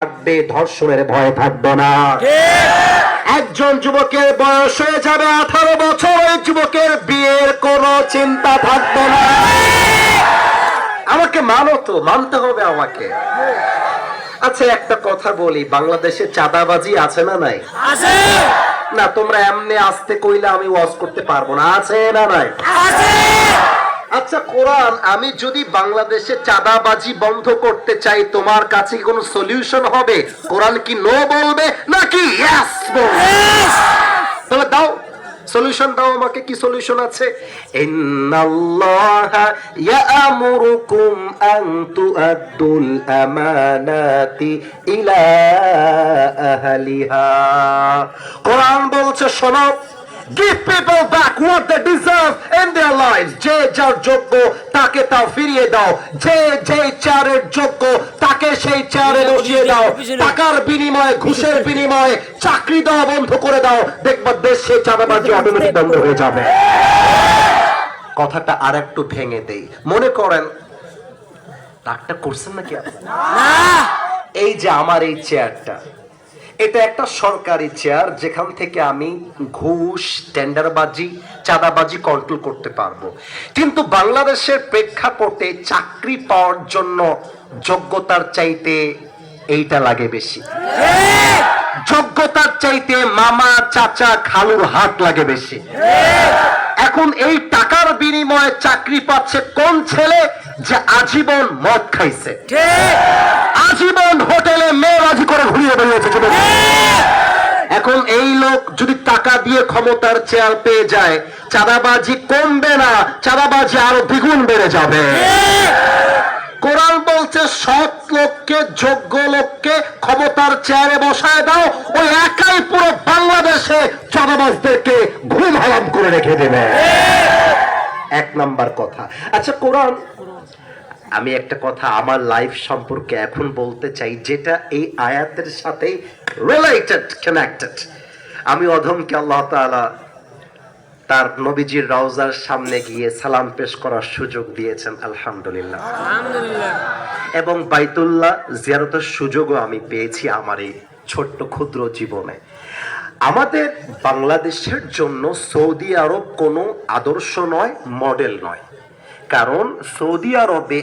থাকবে, ধর্ষণের ভয় থাকবে না। একজন যুবকের বয়স হয়ে যাবে 18 বছর, ওই যুবকের বিয়ের কোনো চিন্তা থাকবে না। আমাকে মানো তো, মানতে হবে আমাকে। আচ্ছা একটা কথা বলি, বাংলাদেশে চাঁদাবাজি আছে না নাই? আছে না, তোমরা এমনি আসতে কইলে আমি ওয়াজ করতে পারবো না। আছে না নাই? আছে আচ্ছা কোরআন, আমি যদি বাংলাদেশে চাঁদাবাজি বন্ধ করতে চাই, তোমার কাছে কি কোনো সলিউশন হবে? কোরআন কি নো বলবে নাকি ইয়েস বলবে? তাহলে দাও সলিউশন, দাও আমাকে। কি সলিউশন আছে? ইন্নাল্লাহা ইয়া'মুরুকুম আন তুআদ্দুল আমানাতি ইলা আহলিহা। কোরআন বলছে শোনো, give people back what they deserve in their lives. যে যার যোগ্য তাকে তা ফিরিয়ে দাও, যে যে চেয়ারের যোগ্য তাকে সেই চেয়ারে বসিয়ে দাও। টাকার বিনিময়ে, ঘুষের বিনিময়ে চাকরি দেওয়া বন্ধ করে দাও, দেখবা দেশে চাঁদাবাজি অটোমেটিক বন্ধ হয়ে যাবে। কথাটা আর একটু ভেঙে দেই। মনে করেন রাগটা করছেন নাকি আপনি? এই যে আমার এই চেয়ারটা, এটা একটা সরকারি চেয়ার, যেখান থেকে আমি ঘুষ, টেন্ডারবাজি, চাঁদাবাজি কন্ট্রোল করতে পারবো। কিন্তু বাংলাদেশের প্রেক্ষাপটে চাকরি পাওয়ার জন্য যোগ্যতার চাইতে এইটা লাগে বেশি। যোগ্যতার চাইতে মামা, চাচা, খালুর হাত লাগে বেশি। এখন এই টাকার বিনিময়ে চাকরি পাচ্ছে কোন ছেলে? যে আজীবন মদ খাইছে, আজীবন হোটেলে মেয়েবাজি করে ঘুরিয়ে বেরিয়েছে। এখন এই লোক যদি টাকা দিয়ে ক্ষমতার চেয়ার পেয়ে যায়, চাঁদাবাজি কমবে না, চাঁদাবাজি আরো দ্বিগুণ বেড়ে যাবে। কোরআন বলছে সৎ লোককে, যোগ্য লোককে ক্ষমতার চেয়ারে বসায় দাও, ওই একাই পুরো বাংলাদেশে চাঁদাবাজদেরকে ঘুম হারাম করে রেখে দেবে। এক নাম্বার কথা। আচ্ছা কোরআন, আমি একটা কথা আমার লাইফ সম্পর্কে এখন বলতে চাই, যেটা এই আয়াতের সাথে রিলেটেড, কানেক্টেড। আমি অধমকে আল্লাহ তাআলা তার নবীজির রওজার সামনে গিয়ে সালাম পেশ করার সুযোগ দিয়েছেন, আলহামদুলিল্লাহ। এবং বাইতুল্লাহ জিয়ারতের সুযোগও আমি পেয়েছি আমার এই ছোট্ট ক্ষুদ্র জীবনে। আমাদের বাংলাদেশের জন্য সৌদি আরব কোনো আদর্শ নয়, মডেল নয়। কারণ সৌদি আরবে